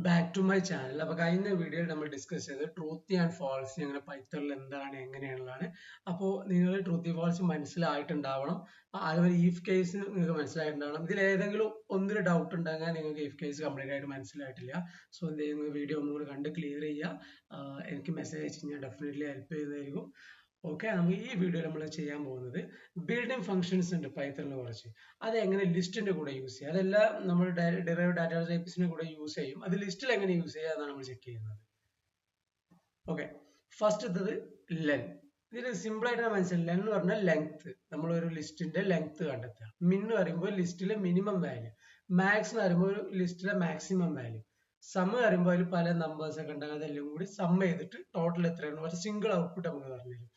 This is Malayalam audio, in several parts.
Back to my channel. അപ്പോൾ കഴിഞ്ഞ വീഡിയോയിൽ നമ്മൾ ഡിസ്കസ് ചെയ്ത് ട്രൂത്തി ആൻഡ് ഫോൾസി അങ്ങനെ പൈത്തണിൽ എന്താണ് എങ്ങനെയുള്ളതാണ്. അപ്പോൾ നിങ്ങൾ ട്രൂത്തി ഫോൾസി മനസ്സിലായിട്ടുണ്ടാവണം. അതുപോലെ ഈഫ് കേസ് നിങ്ങൾക്ക് മനസ്സിലായിട്ടുണ്ടാവണം. ഇതിൽ ഏതെങ്കിലും ഒന്നിൽ ഡൗട്ട് ഉണ്ടെങ്കിൽ നിങ്ങൾക്ക് ഈഫ് കേസ് കംപ്ലീറ്റ് ആയിട്ട് മനസ്സിലായിട്ടില്ല. സോ എന്ത് ചെയ്യുന്നത്, വീഡിയോ ഒന്നുകൂടി കണ്ട് ക്ലിയർ ചെയ്യുക. എനിക്ക് മെസ്സേജ് അയച്ച് ഞാൻ ഡെഫിനറ്റ്ലി ഹെൽപ്പ് ചെയ്യുന്നതായിരിക്കും. ഓക്കെ, നമുക്ക് ഈ വീഡിയോയിൽ നമ്മൾ ചെയ്യാൻ പോകുന്നത് ബിൽഡിംഗ് ഫംഗ്ഷൻസ് ഉണ്ട് പൈത്തണിൽ കുറച്ച്. അത് എങ്ങനെ ലിസ്റ്റിന്റെ കൂടെ യൂസ് ചെയ്യുക, അതെല്ലാം നമ്മൾ ഡിറൈവ് ഡാറ്റാ ടൈപ്സിന്റെ കൂടെ യൂസ് ചെയ്യും. അത് ലിസ്റ്റിൽ എങ്ങനെ യൂസ് ചെയ്യുക എന്നാണ് നമ്മൾ ചെക്ക് ചെയ്യുന്നത്. ഓക്കെ, ഫസ്റ്റത്തത് ലെൻ. ഇതിൽ സിമ്പിൾ ആയിട്ട് മനസ്സിലായി. ലെൻ എന്ന് പറഞ്ഞാൽ ലെങ്ത്. നമ്മൾ ഒരു ലിസ്റ്റിന്റെ ലെങ്ത് കണ്ടെത്തുക. മിൻ എന്ന് പറയുമ്പോൾ ലിസ്റ്റിലെ മിനിമം വാല്യൂ, മാക്സ് എന്ന് പറയുമ്പോൾ ഒരു ലിസ്റ്റിലെ മാക്സിമം വാല്യൂ, സം പറയുമ്പോൾ അതിൽ പല നമ്പേഴ്സ് ഒക്കെ ഉണ്ടെങ്കിൽ അതെല്ലാം കൂടി സം ചെയ്തിട്ട് ടോട്ടൽ എത്രയാണ് ഒരു സിംഗിൾ ഔട്ട്പുട്ട് നമുക്ക് പറഞ്ഞു തരും.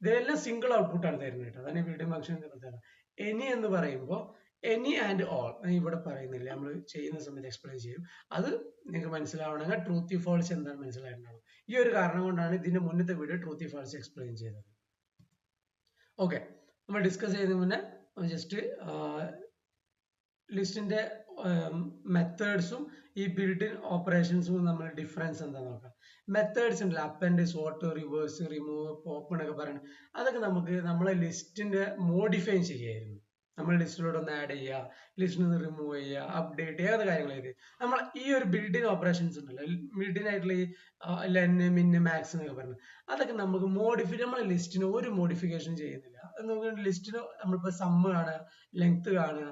ഇതെല്ലാം സിംഗിൾ ഔട്ട്പുട്ട് ആണ് തരുന്നത് കേട്ടോ. അതാണ് ബിൽഡിംഗ് ഫംഗ്ഷൻ പ്രത്യേകത. എനി എന്ന് പറയുമ്പോൾ എനി ആൻഡ് ഓൾ ഇവിടെ പറയുന്നില്ല, നമ്മൾ ചെയ്യുന്ന സമയത്ത് എക്സ്പ്ലെയിൻ ചെയ്യും. അത് നിങ്ങൾക്ക് മനസ്സിലാവണമെങ്കിൽ ട്രൂത്തി ഫോൾസ് എന്താണ് മനസ്സിലായിട്ടുണ്ടാവും. ഈ ഒരു കാരണം കൊണ്ടാണ് ഇതിന്റെ മുന്നത്തെ വീഡിയോ ട്രൂത്തി ഫോൾസ് എക്സ്പ്ലെയിൻ ചെയ്തത്. ഓക്കെ, നമ്മൾ ഡിസ്കസ് ചെയ്യുന്നതിന് മുന്നേ ജസ്റ്റ് ലിസ്റ്റിന്റെ മെത്തേഡ്സും ഈ ബിൽഡിംഗ് ഓപ്പറേഷൻസും നമ്മൾ ഡിഫറൻസ് എന്താ നോക്കാം. മെത്തേഡ്സ് ഉണ്ടല്ലോ, append, sort, reverse, remove, pop എന്നൊക്കെ പറയുന്നത്, അതൊക്കെ നമുക്ക് നമ്മളെ ലിസ്റ്റിന്റെ മോഡിഫൈ ചെയ്യായിരുന്നു. നമ്മൾ ലിസ്റ്റിലൂടെ ഒന്ന് ആഡ് ചെയ്യുക, ലിസ്റ്റിൽ നിന്ന് റിമൂവ് ചെയ്യുക, അപ്ഡേറ്റ് ചെയ്യുക, അത് കാര്യങ്ങൾ ചെയ്ത് നമ്മൾ ഈ ഒരു ബിൽഡിംഗ് ഓപ്പറേഷൻസ് ഉണ്ടല്ലോ, ബിൽഡിംഗ് ആയിട്ടുള്ള ഈ ലെന്, മിന്ന്, മാക്സ് എന്നൊക്കെ പറഞ്ഞത്, അതൊക്കെ നമുക്ക് മോഡിഫൈ, നമ്മളെ ലിസ്റ്റിന് ഒരു മോഡിഫിക്കേഷൻ ചെയ്യുന്നില്ല. നമുക്ക് ലിസ്റ്റിന് നമ്മളിപ്പോ സമ്മ് കാണുക, ലെങ്ത് കാണുക,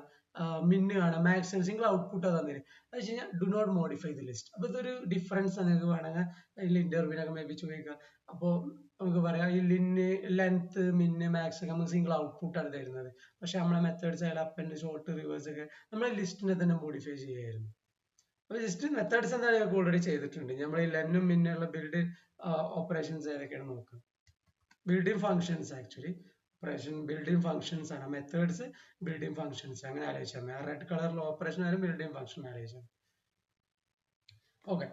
മിന്ന് കാണാം, മാക്സിമം സിംഗിൾ ഔട്ട്പുട്ട് തന്നില്ല. അത് വെച്ച് കഴിഞ്ഞാൽ do not modify the list. അപ്പൊ ഇതൊരു ഡിഫറൻസ് നിങ്ങൾക്ക് വേണമെങ്കിൽ അതിൽ ഇന്റർവ്യൂവിനൊക്കെ മേ ബി ചോദിക്കാം. അപ്പോൾ നമുക്ക് പറയാം ഈ ലെങ്ത്, മിന്ന്, മാക്സ് ഒക്കെ നമുക്ക് സിംഗിൾ ഔട്ട്പുട്ട് ആണ് തരുന്നത്. പക്ഷെ നമ്മളെ മെത്തേഡ്സ് ആയാലും അപ്പൻഡ്, ഷോർട്ട്, റിവേഴ്സ് ഒക്കെ നമ്മളെ ലിസ്റ്റിനെ തന്നെ മോഡിഫൈ ചെയ്യായിരുന്നു. അപ്പൊ ജസ്റ്റ് മെത്തേഡ്സ് എന്താണ് ഞങ്ങൾക്ക് ഓൾറെഡി ചെയ്തിട്ടുണ്ട്. നമ്മൾ ഈ ലെന്നും മിന്നുള്ള ബിൽഡിംഗ് ഓപ്പറേഷൻസ് ഏതൊക്കെയാണ് നോക്കുക. Building functions actually building functions ആണ്. മെത്തേഡ്സ് ബിൽഡിംഗ് ഫംഗ്ഷൻസ് അങ്ങനെ ആലോചിച്ചാൽ മതി. റെഡ് കളറിൽ ഓപ്പറേഷൻ ആയാലും ബിൽഡിംഗ് ഫംഗ്ഷൻ ആലോചിച്ചാൽ. ഓക്കെ,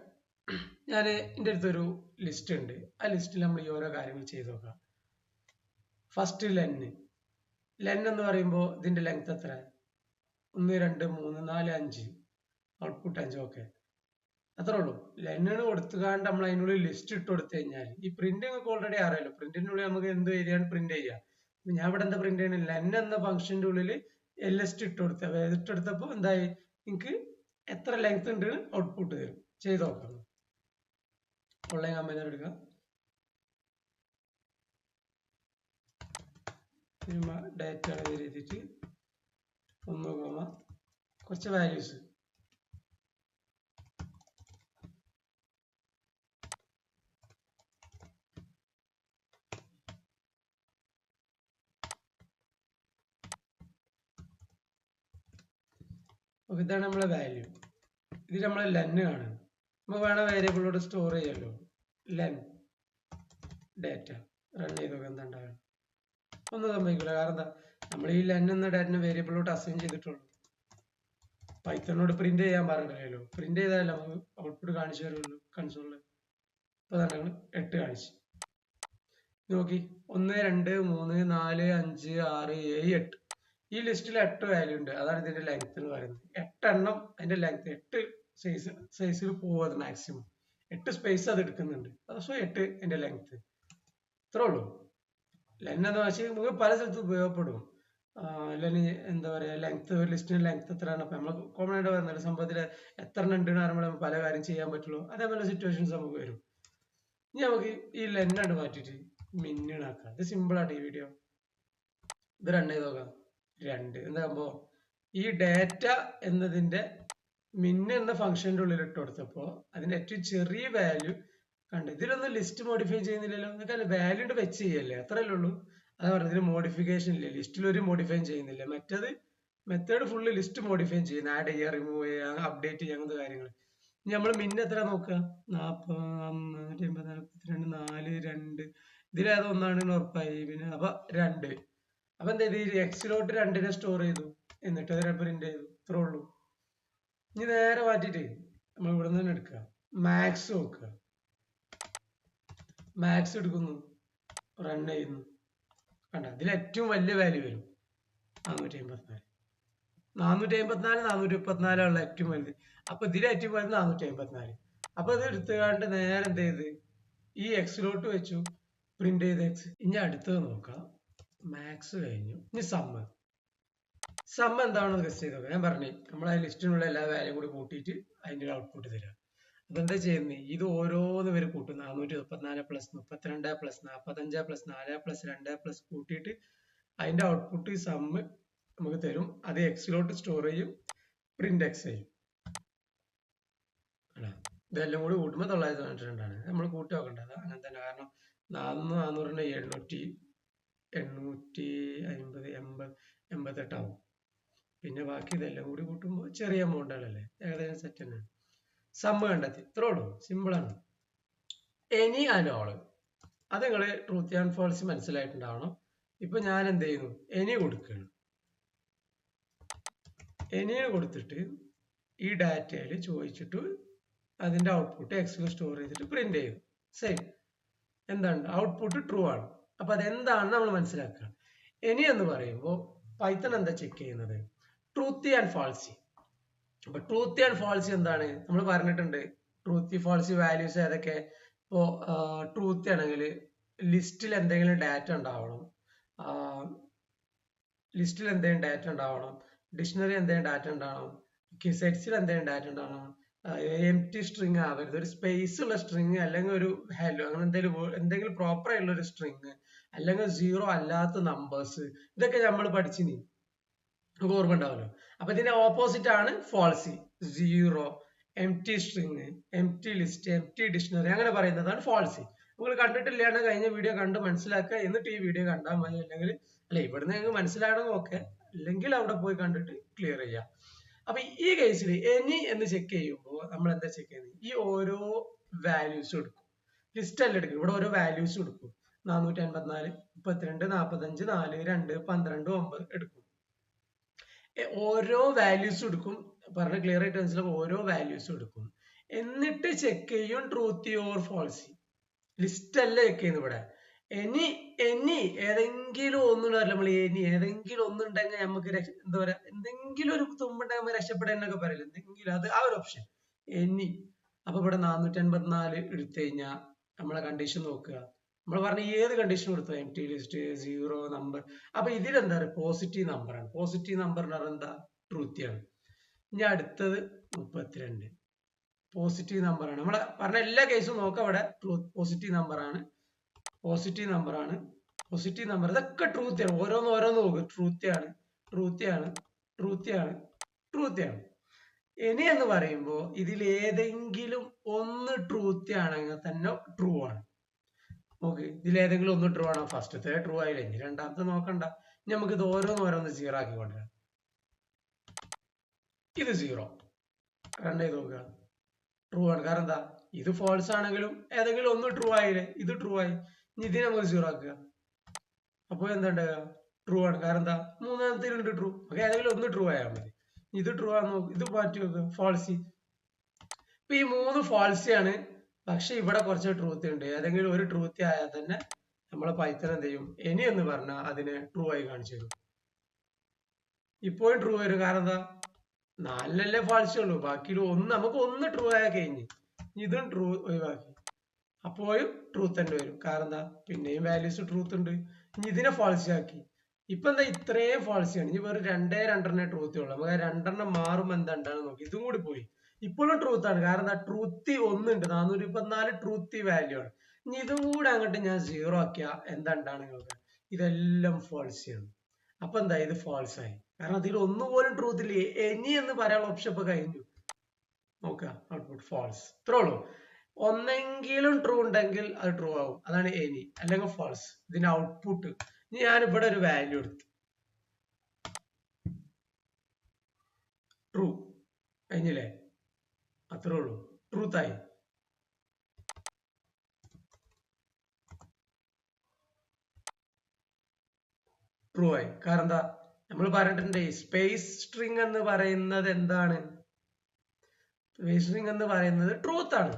ഞാൻ എൻ്റെ അടുത്തൊരു ലിസ്റ്റ് ഉണ്ട്. ആ ലിസ്റ്റിൽ നമ്മൾ ഈ ഓരോ കാര്യങ്ങൾ ചെയ്ത് നോക്കാം. ഫസ്റ്റ് ലെന്ന് എന്ന് പറയുമ്പോൾ ഇതിന്റെ ലെങ്ത് എത്ര? 1 2 3 4 5, ഔട്ട്പുട്ട് 5. ഓക്കെ, അത്രേ ഉള്ളൂ. ലെന്നിന് കൊടുത്തുകാണ്ട് നമ്മൾ അതിനുള്ളിൽ ലിസ്റ്റ് ഇട്ട് കൊടുത്തു കഴിഞ്ഞാൽ ഈ പ്രിന്റിംഗ് ഒക്കെ ഓൾറെഡി അറിയാലോ. പ്രിന്റിനുള്ളിൽ നമുക്ക് എന്ത് ഏരിയയാണ് പ്രിന്റ് ചെയ്യുക. ഞാൻ ഇവിടെ എന്താ പ്രിന്റ് ചെയ്യണം, ലെൻ എന്ന ഫംഗ്ഷന്റെ ഉള്ളിൽ LST ഇട്ട് കൊടുത്ത, ഇട്ടെടുത്തപ്പോൾ എന്തായി, എനിക്ക് എത്ര ലെങ്ത് ഉണ്ട് ഔട്ട്പുട്ട് തരും. ചെയ്ത് നോക്കാം. ഓൺലൈൻ കമ്പനി എടുക്കാം. ഡേറ്റ എഴുതിയിട്ട് 1, കുറച്ച് വാല്യൂസ്. ഓക്കെ, ഇതാണ് നമ്മളെ വാല്യൂ. ഇതിൽ നമ്മളെ ലെന്ന് കാണാം. നമുക്ക് വേണ വേരിയബിളോട് സ്റ്റോർ ചെയ്യല്ലോ. ലെൻ ഡേറ്റ റൺ ചെയ്തൊക്കെ എന്താ ഉണ്ടാവുക, ഒന്നും സംഭവിക്കില്ല. കാരണം എന്താ, നമ്മൾ ഈ ലെൻ എന്ന ഡേറ്റിനെ വേരിയബിളോട്ട് അസൈൻ ചെയ്തിട്ടുള്ളൂ. പൈത്തണിനോട് പ്രിന്റ് ചെയ്യാൻ പറഞ്ഞില്ലല്ലോ. പ്രിന്റ് ചെയ്താലോ നമുക്ക് ഔട്ട്പുട്ട് കാണിച്ചു തരുള്ളൂ കൺസോളിൽ. ഇപ്പൊ തന്നെ 8 കാണിച്ചു നോക്കി. 1 2 3 4 5 6 7 8. ഈ ലിസ്റ്റിൽ 8 വാല്യൂ ഉണ്ട്. അതാണ് ഇതിന്റെ ലെങ്ത് എന്ന് പറയുന്നത്. 8 എണ്ണം അതിന്റെ ലെങ്ത്, 8 സൈസിൽ പോവാത് മാക്സിമം. 8 സ്പേസ് അത് എടുക്കുന്നുണ്ട്. സോ 8 എന്റെ ലെങ്ത്. ഇത്രേ ഉള്ളൂ. ലെൻ എന്ന് വെച്ചാൽ നമുക്ക് പല സ്ഥലത്തും ഉപയോഗപ്പെടും. ലെന് എന്താ പറയാ, ലെങ്ത്, ഒരു ലിസ്റ്റിന്റെ ലെങ്ത് എത്രയാണ്. അപ്പൊ നമ്മൾ കോമൺ ആയിട്ട് പറയുന്നത് സംഭവത്തിൽ എത്ര ഉണ്ട് പറയുമ്പോൾ പല കാര്യം ചെയ്യാൻ പറ്റുള്ളൂ. അതേപോലെ സിറ്റുവേഷൻസ് നമുക്ക് വരും. ഇനി നമുക്ക് ഈ ലെന്നാണ് മാറ്റിയിട്ട് മിന്നാക്കാം. ഇത് സിമ്പിൾ ആണ്. ഈ വീഡിയോ ഇത് റൺ ചെയ്ത് നോക്കാം. 2 എന്താകുമ്പോ ഈ ഡേറ്റ എന്നതിന്റെ മിന്ന് എന്ന ഫംഗ്ഷന്റെ ഉള്ളിൽ ഇട്ട് കൊടുത്തപ്പോ അതിന്റെ ഏറ്റവും ചെറിയ വാല്യൂ കണ്ട്. ഇതിലൊന്നും ലിസ്റ്റ് മോഡിഫൈ ചെയ്യുന്നില്ലല്ലോ. നിങ്ങൾക്ക് വാല്യൂ വെച്ച് ചെയ്യല്ലേ, അത്രയല്ലേ ഉള്ളൂ. അതാ പറഞ്ഞത്, ഇതിന് മോഡിഫിക്കേഷൻ ഇല്ല. ലിസ്റ്റിൽ ഒരു മോഡിഫൈ ചെയ്യുന്നില്ല. മറ്റേത് മെത്തേഡ് ഫുള്ള് ലിസ്റ്റ് മോഡിഫൈ ചെയ്യുന്നത്, ആഡ് ചെയ്യുക, റിമൂവ് ചെയ്യുക, അപ്ഡേറ്റ് ചെയ്യുക, അങ്ങനത്തെ കാര്യങ്ങൾ. ഇനി നമ്മൾ മിന്ന് എത്ര നോക്കുക, 40 42 4 2. ഇതിലേതോ ഒന്നാണ് ഉറപ്പായി. പിന്നെ അപ്പൊ 2. അപ്പൊ എന്താ ചെയ്ത്, എക്സിലോട്ട് 2നെ സ്റ്റോർ ചെയ്തു, എന്നിട്ട് അത് പ്രിന്റ് ചെയ്തു. ഇത്രേ ഉള്ളൂ. ഇനി നേരെ മാറ്റിട്ട് നമ്മൾ ഇവിടെ നിന്ന് തന്നെ എടുക്കുക, മാക്സ് നോക്കുക. മാക്സ് എടുക്കുന്നു, റൺ ചെയ്യുന്നു. കണ്ട, ഇതിൽ ഏറ്റവും വലിയ വാല്യൂ വരും 454. 454 434 ഉള്ള ഏറ്റവും വലുത്. അപ്പൊ ഇതിൽ ഏറ്റവും വലുത് 454. അപ്പൊ അത് എടുത്തുകൊണ്ട് നേരെ എന്ത് ചെയ്ത് ഈ എക്സിലോട്ട് വെച്ചു, പ്രിന്റ് ചെയ്ത് എക്സ്. ഇനി അടുത്തത് നോക്കാം. മാത്സ് കഴിഞ്ഞു, ഇനി സമ്മ്. സമ്മ് എന്താണെന്ന് ഗസ് ചെയ്തോ. ഞാൻ പറഞ്ഞു നമ്മൾ ആ ലിസ്റ്റിനുള്ള എല്ലാ വാല്യൂം കൂടി കൂട്ടിയിട്ട് അതിന്റെ ഒരു ഔട്ട്പുട്ട് തരാം. അപ്പൊ എന്താ ചെയ്യുന്നത്, ഇത് ഓരോന്ന് വരെ കൂട്ടും. 434 plus 32 plus 45 plus 4 plus 2 plus കൂട്ടിയിട്ട് അതിന്റെ ഔട്ട്പുട്ട് സമ്മ് നമുക്ക് തരും. അത് എക്സിലോട്ട് സ്റ്റോർ ചെയ്യും, പ്രിന്റ് എക്സ് ചെയ്യും. ഇതെല്ലാം കൂടി കൂട്ടുമ്പോൾ 992 നമ്മൾ കൂട്ടി നോക്കേണ്ടത് അങ്ങനെ തന്നെ. കാരണം 400 850 88 ആവും. പിന്നെ ബാക്കി ഇതെല്ലാം കൂടി കൂട്ടുമ്പോൾ ചെറിയ എമൗണ്ടുകളല്ലേ, ഏകദേശം സെറ്റ് തന്നെ. സമ്മ് കണ്ടെത്തി, ഇത്രേ ഉള്ളൂ, സിമ്പിളാണ്. എനി ആൻഡ് ഓൾ അത് നിങ്ങൾ ട്രൂത്ത് ആൻഡ് ഫോൾസ് മനസ്സിലായിട്ടുണ്ടാവണം. ഇപ്പൊ ഞാൻ എന്ത് ചെയ്യുന്നു, എനി കൊടുക്കുകയാണ്. എനിയെ കൊടുത്തിട്ട് ഈ ഡാറ്റയിൽ ചോദിച്ചിട്ട് അതിന്റെ ഔട്ട്പുട്ട് എക്സിൽ സ്റ്റോർ ചെയ്തിട്ട് പ്രിന്റ് ചെയ്തു. സെയിം എന്താണ് ഔട്ട്പുട്ട് ട്രൂ ആണ്. അപ്പൊ അതെന്താണെന്ന് നമ്മൾ മനസ്സിലാക്കുക. എനി എന്ന് പറയുമ്പോൾ പൈത്തൺ എന്താ ചെക്ക് ചെയ്യുന്നത്, ട്രൂത്തി ആൻഡ് ഫാൾസി. അപ്പൊ ട്രൂത്തി ആൻഡ് ഫാൾസി എന്താണ് നമ്മൾ പറഞ്ഞിട്ടുണ്ട്. ട്രൂത്തി ഫാൾസി വാല്യൂസ് ഏതൊക്കെ? ഇപ്പോ ട്രൂത്തി ആണെങ്കിൽ ലിസ്റ്റിൽ എന്തെങ്കിലും ഡാറ്റ ഉണ്ടാവണം, ലിസ്റ്റിൽ എന്തെങ്കിലും ഡാറ്റ ഉണ്ടാവണം, ഡിക്ഷണറി എന്തെങ്കിലും ഡാറ്റ ഉണ്ടാവണം, സെറ്റ്സിൽ എന്തെങ്കിലും ഡാറ്റ ഉണ്ടാവണം, എം ടി സ്ട്രിങ് ആവരുത്, ഒരു സ്പേസ് ഉള്ള സ്ട്രിങ് അല്ലെങ്കിൽ ഒരു ഹലോ അങ്ങനെ എന്തെങ്കിലും പ്രോപ്പർ ആയിട്ടുള്ള ഒരു സ്ട്രിങ്, അല്ലെങ്കിൽ സീറോ അല്ലാത്ത നമ്പേഴ്സ്. ഇതൊക്കെ നമ്മൾ പഠിച്ചിനി, ഓർമ്മ ഉണ്ടാവല്ലോ. അപ്പൊ ഇതിന്റെ ഓപ്പോസിറ്റ് ആണ് falsy. Zero, empty string, empty list, empty dictionary അങ്ങനെ പറയുന്നതാണ് ഫാൾസി. നിങ്ങൾ കണ്ടിട്ടില്ലാണ്ട് കഴിഞ്ഞ വീഡിയോ കണ്ട് മനസ്സിലാക്കുക, എന്നിട്ട് ഈ വീഡിയോ കണ്ടാൽ മതി. അല്ലെങ്കിൽ അല്ലെ ഇവിടുന്ന് ഞങ്ങൾക്ക് മനസ്സിലാകണം ഓക്കെ, അല്ലെങ്കിൽ അവിടെ പോയി കണ്ടിട്ട് ക്ലിയർ ചെയ്യാം. അപ്പൊ ഈ കേസിൽ എനി എന്ന് ചെക്ക് ചെയ്യുമ്പോൾ നമ്മൾ എന്താ ചെക്ക് ചെയ്യുന്നത്, ഈ ഓരോ വാല്യൂസും എടുക്കും. ലിസ്റ്റ് അല്ല എടുക്കും, ഇവിടെ ഓരോ വാല്യൂസും എടുക്കും. 454, 32, 45, 4, 2, 12, 9 എടുക്കും. ഓരോ വാല്യൂസും എടുക്കും. പറഞ്ഞ ക്ലിയർ ആയിട്ട് മനസ്സിലാവും. ഓരോ വാല്യൂസും എടുക്കും, എന്നിട്ട് ചെക്ക് ചെയ്യും ട്രൂത്തി ഓർ ഫോൾസി. ലിസ്റ്റ് അല്ല ചെക്ക് ചെയ്യുന്നത് ഇവിടെ. എനി ഏതെങ്കിലും ഒന്നുണ്ടാവില്ല, നമ്മൾ എനി ഏതെങ്കിലും ഒന്നുണ്ടെങ്കിൽ നമുക്ക് എന്താ പറയാ, എന്തെങ്കിലും ഒരു തുമ്പുണ്ടെങ്കിൽ നമ്മൾ രക്ഷപ്പെടാൻ എന്നൊക്കെ പറയില്ല, എന്തെങ്കിലും അത് ആ ഒരു ഓപ്ഷൻ എനി. അപ്പൊ ഇവിടെ 454 എടുത്തു കഴിഞ്ഞാൽ നമ്മളെ കണ്ടീഷൻ നോക്കുക. നമ്മൾ പറഞ്ഞ ഏത് കണ്ടീഷൻ കൊടുത്തോ, M T list, zero number. അപ്പൊ ഇതിലെന്താ പറയുക, പോസിറ്റീവ് നമ്പർ ആണ്. പോസിറ്റീവ് നമ്പർ എന്ന് പറഞ്ഞാൽ എന്താ, ട്രൂത്തിയാണ്. ഇനി അടുത്തത് 32, പോസിറ്റീവ് നമ്പർ ആണ്. നമ്മൾ പറഞ്ഞ എല്ലാ കേസും നോക്കാം. അവിടെ പോസിറ്റീവ് നമ്പർ ആണ്, പോസിറ്റീവ് നമ്പർ ആണ്, പോസിറ്റീവ് നമ്പർ. ഇതൊക്കെ ട്രൂത്തിയാണ്. ഓരോന്ന് നോക്കുക. ട്രൂത്തിയാണ്, ട്രൂത്തിയാണ്, ട്രൂത്തിയാണ്, ട്രൂത്തിയാണ്. ഇനി എന്ന് പറയുമ്പോൾ ഇതിൽ ഏതെങ്കിലും ഒന്ന് ട്രൂത്തി ആണെങ്കിൽ തന്നെ ട്രൂ ആണ്. ഓക്കെ, ഇതിൽ ഏതെങ്കിലും ഒന്ന് ട്രൂ ആണോ, ഫസ്റ്റത്തെ ട്രൂ ആയില്ല, ഇനി രണ്ടാമത്തെ നോക്കണ്ട. ഇനി നമുക്ക് ഇത് ഓരോന്ന് സീറോ ആക്കി കൊണ്ടുവരാം. ഇത് സീറോ റൺ ചെയ്ത് നോക്കുക, ട്രൂ ആണ്. കാരണം എന്താ, ഇത് ഫോൾസ് ആണെങ്കിലും ഏതെങ്കിലും ഒന്ന് ട്രൂ ആയില്ലേ, ഇത് ട്രൂ ആയി. ഇനി ഇതിനെ നമുക്ക് സീറോ ആക്കുക. അപ്പൊ എന്താ ഉണ്ടാകുക, ട്രൂ ആണ്. കാരണം എന്താ, മൂന്നാമത്തേലുണ്ട് ട്രൂ. ഓക്കെ, ഏതെങ്കിലും ഒന്ന് ട്രൂ ആയാൽ മതി. ഇത് ട്രൂ ആണെന്ന് നോക്കുക, ഇത് മാറ്റി നോക്കുക, ഫാൾസി. ഇപ്പൊ ഈ മൂന്ന് ഫാൾസി ആണ്. പക്ഷെ ഇവിടെ കുറച്ച് ട്രൂത്തി ഉണ്ട്. ഏതെങ്കിലും ഒരു ട്രൂത്തി ആയാൽ തന്നെ നമ്മളെ പൈത്തൺ എന്ത് ചെയ്യും, എനി എന്ന് പറഞ്ഞാൽ അതിനെ ട്രൂ ആയി കാണിച്ചു തരും. ഇപ്പോഴും ട്രൂ വരും. കാരണം എന്താ, 4 ഫാൾസി ഉള്ളൂ, ബാക്കിയിൽ ഒന്ന് നമുക്ക് ഒന്ന് ട്രൂ ആയാൽ കഴിഞ്ഞ്. ഇതും ട്രൂ ഒഴിവാക്കി, അപ്പോഴും ട്രൂത്ത് തന്നെ വരും. കാരണം എന്താ, പിന്നെയും വാല്യൂസ് ട്രൂത്ത് ഉണ്ട്. ഇനി ഇതിനെ ഫാൾസി ആക്കി. ഇപ്പൊ എന്താ, ഇത്രയും ഫാൾസിയാണ്. ഇനി വേറെ 2 ട്രൂത്തി ഉള്ളു. നമുക്ക് 2 മാറുമ്പോ എന്താണ് നോക്കി, ഇതും കൂടി പോയി. ഇപ്പോഴും ട്രൂത്ത് ആണ്. കാരണം എന്താ, ട്രൂത്തി ഒന്നുണ്ട്, 424 ട്രൂത്തി വാല്യൂ ആണ്. ഇനി ഇതും കൂടെ അങ്ങോട്ട് ഞാൻ സീറോ ആക്കിയ എന്താണ് നോക്കുക, ഇതെല്ലാം ഫാൾസിയാണ്. അപ്പൊ എന്താ, ഇത് ഫാൾസ് ആയി. കാരണം അതിൽ ഒന്നുപോലും ട്രൂത്ത് ഇല്ല. എനി എന്ന് പറയാനുള്ള ഓപ്ഷൻ ഇപ്പൊ കഴിഞ്ഞു. നോക്കുക, ഔട്ട്പുട്ട് ഫാൾസ്. ഇത്രേ ഉള്ളൂ. ഒന്നെങ്കിലും ട്രൂ ഉണ്ടെങ്കിൽ അത് ട്രൂ ആവും, അതാണ് എനി, അല്ലെങ്കിൽ ഫാൾസ്. ഇതിന്റെ ഔട്ട്പുട്ട്. ഇനി ഞാൻ ഇവിടെ ഒരു വാല്യൂ എടുത്തു, ട്രൂ കഴിഞ്ഞില്ലേ, അത്രേ ഉള്ളൂ, ട്രൂത്ത് ആയി. ട്രൂ ആയി. കാരണം എന്താ, നമ്മൾ പറഞ്ഞിട്ടുണ്ട് സ്പേസ് സ്ട്രിങ് എന്ന് പറയുന്നത് എന്താണ്, സ്പേസ് സ്ട്രിങ് എന്ന് പറയുന്നത് ട്രൂത്ത് ആണ്.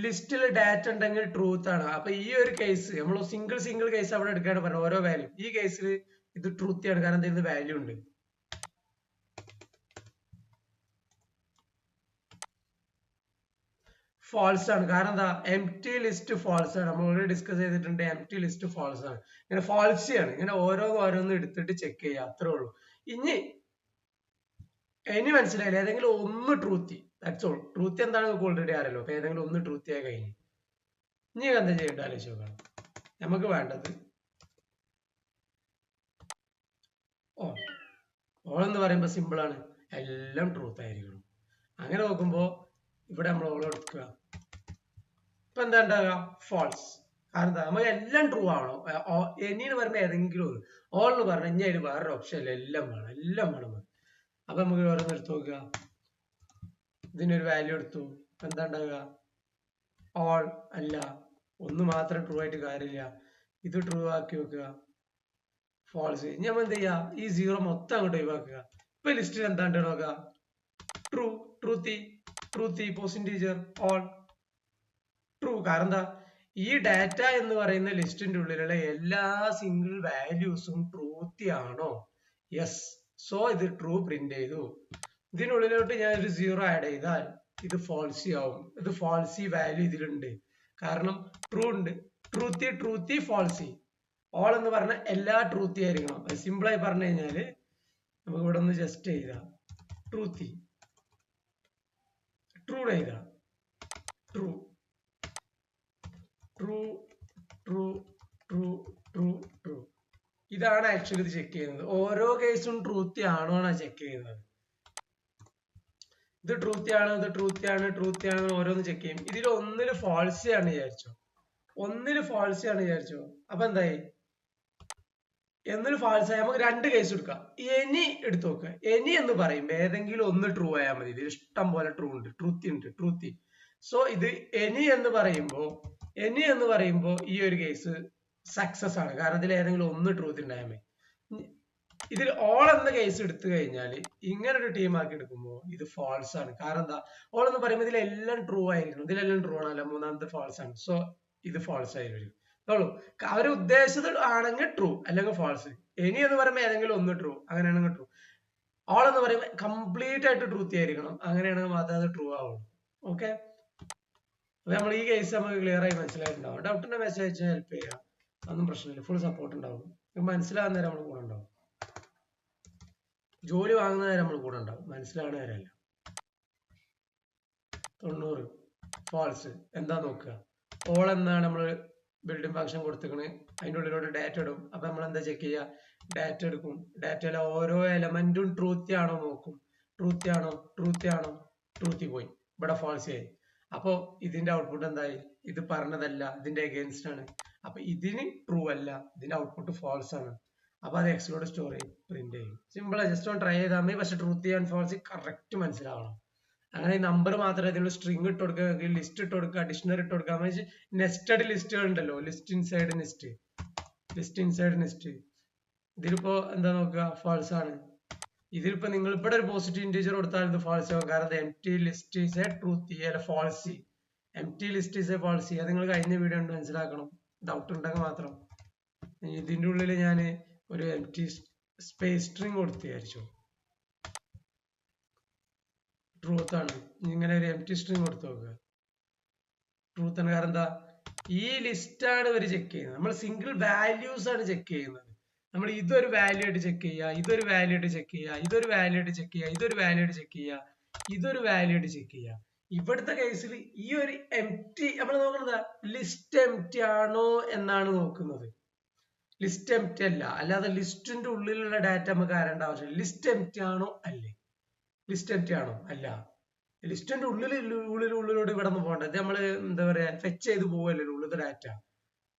ലിസ്റ്റിൽ ഡാറ്റ ഉണ്ടെങ്കിൽ ട്രൂത്ത് ആണ്. അപ്പൊ ഈ ഒരു കേസ് നമ്മൾ സിംഗിൾ കേസ് അവിടെ എടുക്കാണ് പറഞ്ഞത്, ഓരോ വാല്യൂ. ഈ കേസിൽ ഇത് ട്രൂത്തി ആണ്, കാരണം ഇതിന് വാല്യൂ ഉണ്ട്. ഫാൾസ് ആണ്, കാരണം എന്താ, എം ടി ലിസ്റ്റ് ഫാൾസ് ആണ്. നമ്മൾ ഓൾറെഡി ഡിസ്കസ് ചെയ്തിട്ടുണ്ട്, എം ടി ലിസ്റ്റ് ഫാൾസ് ആണ്. ഇങ്ങനെ ഫാൾസി ആണ്, ഇങ്ങനെ ഓരോന്ന് എടുത്തിട്ട് ചെക്ക് ചെയ്യുക, അത്രേ ഉള്ളൂ. ഇനി മനസ്സിലായില്ല, ഏതെങ്കിലും ഒന്ന് ട്രൂത്തി, ദാറ്റ്സ് ഓൾ. ട്രൂത്തി എന്താണ് നിങ്ങൾക്ക് ഓൾറെഡി അറിയാലോ. അപ്പൊ ഏതെങ്കിലും ഒന്ന് ട്രൂത്തി ആയി കഴിഞ്ഞു. ഇനി എന്താ ചെയ്യേണ്ട ആലോചിച്ച് നോക്കണം. നമുക്ക് വേണ്ടത് ഓൾ എന്ന് പറയുമ്പോൾ സിമ്പിൾ ആണ്, എല്ലാം ട്രൂത്ത് ആയിരിക്കണം. അങ്ങനെ നോക്കുമ്പോ ഇവിടെ നമ്മൾ ഓൾ എടുക്കുക, ഇപ്പൊ എന്താ ഉണ്ടാവുക, ഫാൾസ്. കാരണം എന്താ, നമുക്ക് എല്ലാം ട്രൂ ആവണം. എനിന്ന് പറയുമ്പോൾ ഏതെങ്കിലും ഒന്ന്, ഓൾ എന്ന് പറഞ്ഞു കഴിഞ്ഞാൽ അതിന് വേറൊരു ഓപ്ഷൻ ഇല്ല, എല്ലാം വേണം. അപ്പൊ നമുക്ക് ഓരോന്ന് എടുത്ത് നോക്കുക. ഇതിനൊരു വാല്യൂ എടുത്തു, ഇപ്പൊ എന്താ ഉണ്ടാവുക, ഓൾ അല്ല, ഒന്ന് മാത്രം ട്രൂ ആയിട്ട് കാര്യമില്ല. ഇത് ട്രൂ ആക്കി വെക്കുക, ഫാൾസ്. ഇനി നമ്മൾ എന്ത് ചെയ്യാ, ഈ സീറോ മൊത്തം അങ്ങോട്ട് ഒഴിവാക്കുക. ഇപ്പൊ ലിസ്റ്റിൽ എന്താണ്ട് നോക്കുക, ട്രൂ, ട്രൂത്തി, പോസിറ്റീജർ, ഓൾ ട്രൂ. കാരണം എന്താ, ഈ ഡാറ്റ എന്ന് പറയുന്ന ലിസ്റ്റിന്റെ ഉള്ളിലുള്ള എല്ലാ സിംഗിൾ വാല്യൂസും ട്രൂത്തി ആണോ? യെസ്. സോ ഇത് ട്രൂ പ്രിന്റ് ചെയ്തു. ഇതിനുള്ളിലോട്ട് ഞാൻ ഒരു സീറോ ആഡ് ചെയ്താൽ ഇത് ഫാൾസി ആവും. ഇത് ഫാൾസി വാല്യൂ ഇതിലുണ്ട്, കാരണം ട്രൂ ഉണ്ട്. ട്രൂത്തി ഫാൾസി. ഓൾ എന്ന് പറഞ്ഞ എല്ലാ ട്രൂത്തി ആയിരിക്കണം. സിമ്പിൾ ആയി പറഞ്ഞു കഴിഞ്ഞാല് നമുക്ക് ഇവിടെ ഒന്ന് ജസ്റ്റ് എഴുതാം, ട്രൂത്തി, ട്രൂ എഴുതാം, ട്രൂ. ഇതാണ് ആക്ച്വലി ഇത് ചെക്ക് ചെയ്യുന്നത്. ഓരോ കേസും ട്രൂത്തി ആണോ എന്നാണ് ചെക്ക് ചെയ്യുന്നത്. ഇത് ട്രൂത്തി ആണ് ഓരോന്ന് ചെക്ക് ചെയ്യും. ഇതിൽ ഒന്നില് ഫാൾസി ആണ് വിചാരിച്ചോ, അപ്പൊ എന്തായി, എന്നൊരു ഫാൾസ് ആയി നമുക്ക് രണ്ട് കേസ് എടുക്കാം. എനി എടുത്തു നോക്കുക. എനി എന്ന് പറയുമ്പോ ഏതെങ്കിലും ഒന്ന് ട്രൂ ആയാൽ മതി. ഇതിൽ ഇഷ്ടം പോലെ ട്രൂത്തി. സോ ഇത് എനി എന്ന് പറയുമ്പോ ഈ ഒരു കേസ് സക്സസ് ആണ്, കാരണം ഇതിൽ ഏതെങ്കിലും ഒന്ന് ട്രൂത്ത് ഉണ്ടായാൽ മതി. ഇതിൽ ഓൾ എന്ന കേസ് എടുത്തു കഴിഞ്ഞാൽ ഇങ്ങനെ ഒരു ടീം ആക്കി എടുക്കുമ്പോൾ ഇത് ഫാൾസ് ആണ്. കാരണം എന്താ, ഓൾ എന്ന് പറയുമ്പോൾ ഇതിലെല്ലാം ട്രൂ ആയിരിക്കണം. ഇതിലെല്ലാം ട്രൂ ആണല്ലോ, മൂന്നാമത്തെ ഫാൾസ് ആണ്. സോ ഇത് ഫാൾസ് ആയി വരും. അവർ ഉദ്ദേശിച്ചത് ആണെങ്കിൽ ട്രൂ, അല്ലെങ്കിൽ ഫാൾസ്. എനി എന്ന് പറയുമ്പോൾ ഏതെങ്കിലും ഒന്ന് ട്രൂ, അങ്ങനെയാണെങ്കിൽ ട്രൂ. ഓൾ എന്ന് പറയുമ്പോൾ കംപ്ലീറ്റ് ആയിട്ട് ട്രൂത്തി ആയിരിക്കണം, അങ്ങനെയാണെങ്കിൽ മാത്രമേ അത് ട്രൂ ആവുള്ളൂ. ഓക്കെ, അപ്പൊ നമ്മൾ ഈ കേസ് നമുക്ക് ക്ലിയർ ആയി മനസ്സിലായിട്ടുണ്ടാവും. ഡൗട്ടിന്റെ മെസ്സേജ് അയച്ചാൽ ഹെൽപ്പ് ചെയ്യാം, അതൊന്നും പ്രശ്നമില്ല. ഫുൾ സപ്പോർട്ട് ഉണ്ടാവും. മനസ്സിലാകുന്ന നേരം നമ്മൾ കൂടെ ഉണ്ടാവും, ജോലി വാങ്ങുന്ന നേരം നമ്മൾ കൂടെ ഉണ്ടാവും, മനസ്സിലാകുന്ന നേരമല്ല. 90 ഫാൾസ് എന്താ നോക്കുക. ഓൾ എന്നാണ് നമ്മൾ ബിൽഡിംഗ് ഫംഗ്ഷൻ കൊടുത്തിക്കണ്, അതിൻ്റെ ഉള്ളിലോട്ട് ഡാറ്റ ഇടും. അപ്പൊ നമ്മൾ എന്താ ചെക്ക് ചെയ്യുക, ഡാറ്റ എടുക്കും. ഡാറ്റയിലെ ഓരോ എലമെന്റും ട്രൂത്തി ആണോ നോക്കും. ട്രൂത്തി പോയി, ഇവിടെ ഫാൾസി ആയി. അപ്പോ ഇതിന്റെ ഔട്ട്പുട്ട് എന്തായി, ഇത് പറഞ്ഞതല്ല, ഇതിന്റെ അഗേൻസ്റ്റ് ആണ്. അപ്പൊ ഇതിന് ട്രൂ അല്ല, ഇതിന്റെ ഔട്ട്പുട്ട് ഫാൾസ് ആണ്. അപ്പൊ അത് എക്സിലോട്ട് സ്റ്റോർ ചെയ്യും, പ്രിന്റ് ചെയ്യും. സിമ്പിൾ ആ, ജസ്റ്റ് ഒന്ന് ട്രൈ ചെയ്താൽ മതി. പക്ഷെ ട്രൂത്തി ആൻഡ് ഫാൾസി കറക്റ്റ് മനസ്സിലാവണം. അങ്ങനെ നമ്പർ മാത്രമേ ഇതിനുള്ള സ്ട്രിങ് ഇട്ട് കൊടുക്കുക, ലിസ്റ്റ് ഇട്ട് കൊടുക്കുക, ഡിക്ഷണറി ഇട്ട് കൊടുക്കുക. നെസ്റ്റഡ് ലിസ്റ്റുകൾ ഉണ്ടല്ലോ, ലിസ്റ്റ് ഇൻസൈഡ് നെസ്റ്റ്. ഇതിലിപ്പോ എന്താ നോക്കുക, ഫാൾസ് ആണ്. ഇതിലിപ്പോ നിങ്ങൾ ഇവിടെ ഒരു പോസിറ്റീവ് ഇന്റീജർ കൊടുത്താൽ ഇത് ഫാൾസ് ആവും, കാരണം empty list is a truthy അല്ല falsy. Empty list is a falsy. അത് നിങ്ങൾ കഴിഞ്ഞ വീഡിയോ ഉണ്ട് മനസ്സിലാക്കണം, ഡൗട്ട് ഉണ്ടെങ്കിൽ മാത്രം. ഇതിന്റെ ഉള്ളിൽ ഞാൻ ഒരു എം ടി സ്പേസ് സ്ട്രിങ് കൊടുത്തു വിചാരിച്ചു, ട്രൂത്ത് ആണ്. ഇങ്ങനെ ഒരു എം ടി സ്ട്രിങ് കൊടുത്തു നോക്കുക, ട്രൂത്ത് ആണ്. കാരണം എന്താ, ഈ ലിസ്റ്റ് ആണ് ഇവർ ചെക്ക് ചെയ്യുന്നത്. നമ്മൾ സിംഗിൾ വാല്യൂസ് ആണ് ചെക്ക് ചെയ്യുന്നത്. നമ്മൾ ഇതൊരു വാല്യൂ ആയിട്ട് ചെക്ക് ചെയ്യുക, ഇതൊരു വാല്യൂ ആയിട്ട് ചെക്ക് ചെയ്യുക. ഇവിടുത്തെ കേസിൽ ഈ ഒരു എം ടി നമ്മൾ നോക്കുന്നത് ലിസ്റ്റ് എം ടി ആണോ എന്നാണ് നോക്കുന്നത്. ലിസ്റ്റ് എം ടി അല്ല, അല്ലാതെ ലിസ്റ്റിന്റെ ഉള്ളിലുള്ള ഡാറ്റ നമുക്ക് അറിയേണ്ട ആവശ്യമില്ല. ലിസ്റ്റ് എം ടി ആണോ അല്ല. ലിസ്റ്റിന്റെ ഉള്ളിലോട്ട് ഇവിടെ നിന്ന് പോകണ്ട. ഇത് നമ്മള് എന്താ പറയാ, ഫെച്ച് ചെയ്ത് പോവല്ലേ ഉള്ളിലത്തെ ഡാറ്റ.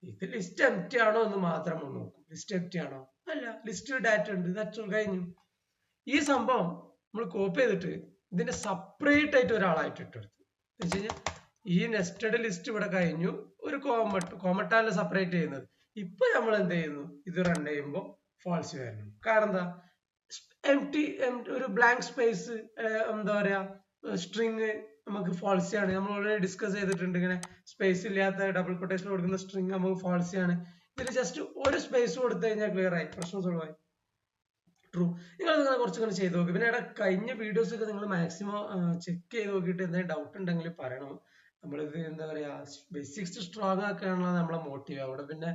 ഇത് ലിസ്റ്റ് എം ടി ആണോ എന്ന് മാത്രം നോക്കും. ലിസ്റ്റ് എം ടി ആണോ അല്ല, ലിസ്റ്റിൽ ഡാറ്റ ഉണ്ട്, കഴിഞ്ഞു. ഈ സംഭവം നമ്മൾ കോപ്പി ചെയ്തിട്ട് ഇതിന്റെ സെപ്പറേറ്റ് ആയിട്ട് ഒരാളായിട്ട് ഇട്ടെടുത്തു വെച്ച് കഴിഞ്ഞാൽ ഈ നെസ്റ്റഡ് ലിസ്റ്റ് ഇവിടെ കഴിഞ്ഞു, ഒരു കോമട്ടാണ് സെപ്പറേറ്റ് ചെയ്യുന്നത്. ഇപ്പൊ നമ്മൾ എന്ത് ചെയ്യുന്നു, ഇത് റൺ ചെയ്യുമ്പോൾ ഫാൾസ് വരണം. കാരണം എന്താ, എം ടി ഒരു ബ്ലാങ്ക് സ്പേസ് എന്താ പറയാ സ്ട്രിങ് നമുക്ക് falsy ആണ്. നമ്മൾ ഓൾറെഡി ഡിസ്കസ് ചെയ്തിട്ടുണ്ട്. ഇങ്ങനെ സ്പേസ് ഇല്ലാത്ത ഡബിൾ കൊട്ടേഷൻ കൊടുക്കുന്ന സ്ട്രിങ് നമുക്ക് falsy ആണ്. ഇതിൽ ജസ്റ്റ് ഒരു സ്പേസ് കൊടുത്തു കഴിഞ്ഞാൽ ക്ലിയർ ആയി, പ്രശ്നം സോൾവ് ആയി. ട്രൂ. നിങ്ങൾ കുറച്ചൊക്കെ ചെയ്ത് നോക്കി. പിന്നെ കഴിഞ്ഞ വീഡിയോസ് ഒക്കെ നിങ്ങൾ മാക്സിമം ചെക്ക് ചെയ്ത് നോക്കിയിട്ട് എന്തെങ്കിലും ഡൗട്ട് ഉണ്ടെങ്കിൽ പറയണം. നമ്മളിത് എന്താ പറയാ, ബേസിക്സ് സ്ട്രോങ് ആക്കാനുള്ള നമ്മളെ മോട്ടീവ്. അവിടെ പിന്നെ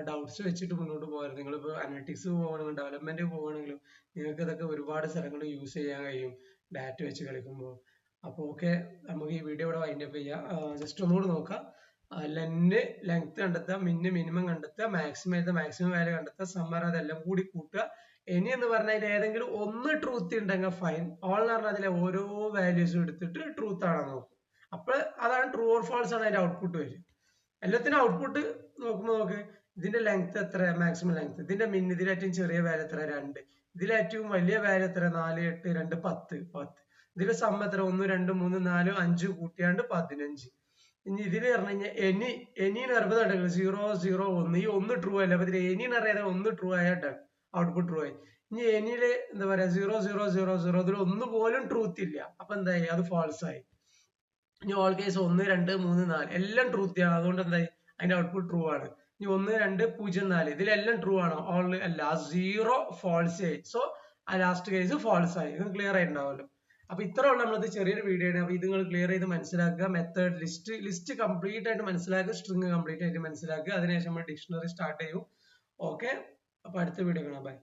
ഡൗട്ട്സ് വെച്ചിട്ട് മുന്നോട്ട് പോകരുത്. നിങ്ങളിപ്പോൾ അനലിറ്റിക്സ് പോകണമെങ്കിലും ഡെവലപ്മെന്റ് പോകണമെങ്കിലും നിങ്ങൾക്ക് ഇതൊക്കെ ഒരുപാട് സ്ഥലങ്ങളിൽ യൂസ് ചെയ്യാൻ കഴിയും ഡാറ്റ വെച്ച് കളിക്കുമ്പോൾ. അപ്പോൾ ഓക്കെ, നമുക്ക് ഈ വീഡിയോ ഇവിടെ വൈൻഡപ്പ് ചെയ്യാം. ജസ്റ്റ് ഒന്നുകൂടി നോക്കാം. ലെങ്ത് കണ്ടെത്തുക, മിനിമം കണ്ടെത്തുക, മാക്സിമം വാല്യൂ കണ്ടെത്തുക, സമ്മർ അതെല്ലാം കൂടി കൂട്ടുക. ഇനി എന്ന് പറഞ്ഞാൽ ഏതെങ്കിലും ഒന്ന് ട്രൂത്ത് ഉണ്ടെങ്കിൽ ഫൈൻ. ഓൾ എന്ന് പറഞ്ഞാൽ അതിലെ ഓരോ വാല്യൂസും എടുത്തിട്ട് ട്രൂത്ത് ആണോ നോക്കും. അപ്പോൾ അതാണ് ട്രൂ ഓർ ഫാൾസ് ആണ് അതിന്റെ ഔട്ട്പുട്ട് വരും. എല്ലാത്തിനും ഔട്ട്പുട്ട് നോക്കുമ്പോൾ നോക്ക്, ഇതിന്റെ ലെങ്ത് എത്ര, മാക്സിമം ലെങ്ത്, ഇതിന്റെ ഇതിലേറ്റവും ചെറിയ വാല്യൂ എത്ര 2, ഇതിലേറ്റവും വലിയ വാല്യൂ എത്ര 4, 8, 2, 10. ഇതിന്റെ സം എത്ര 1, 2, 3, 4, 5 കൂട്ടിയാണ്ട് 15. ഇനി ഇതിൽ പറഞ്ഞു കഴിഞ്ഞാൽ എനിന്ന് പറയുമ്പോൾ 0, 0, 1, ഈ ഒന്ന് ട്രൂ അല്ല. അപ്പൊ ഇതിൽ എനിന്ന് അറിയാതെ ഒന്ന് ട്രൂ ആയാൽ ഡൺ, ഔട്ട്പുട്ട് ട്രൂ ആയി. ഇനി എനിയില് എന്താ പറയാ 0, 0, 0, 0, ഇതിൽ ഒന്ന് പോലും ട്രൂത്ത് ഇല്ല. അപ്പൊ എന്തായി, അത് ഫാൾസ് ആയി. ഇനി ഓൾ കേസ് 1, 2, 3, 4 എല്ലാം ട്രൂത്ത് ആണ്. അതുകൊണ്ട് എന്തായി, അതിന്റെ ഔട്ട്പുട്ട് ട്രൂ ആണ്. ഇനി 1, 2, 0, 4 ഇതിലെല്ലാം ട്രൂ ആണോ, ഓൾ അല്ല, 0 ഫാൾസ് ആയി. സോ ആ ലാസ്റ്റ് കേസ് ഫാൾസ് ആയി. ഇത് ക്ലിയർ ആയിട്ടുണ്ടാവല്ലോ. അപ്പൊ ഇത്ര ഉള്ള നമ്മളത് ചെറിയൊരു വീഡിയോ ആണ്. അപ്പൊ ഇത് നിങ്ങൾ ക്ലിയർ ചെയ്ത് മനസ്സിലാക്കുക. മെത്തേഡ് ലിസ്റ്റ് കംപ്ലീറ്റ് ആയിട്ട് മനസ്സിലാക്കുക, സ്ട്രിങ് കംപ്ലീറ്റ് ആയിട്ട് മനസ്സിലാക്കുക. അതിനുശേഷം നമ്മൾ ഡിക്ഷണറി സ്റ്റാർട്ട് ചെയ്യും. ഓക്കെ, അപ്പൊ അടുത്ത വീഡിയോ കാണാം. ബൈ.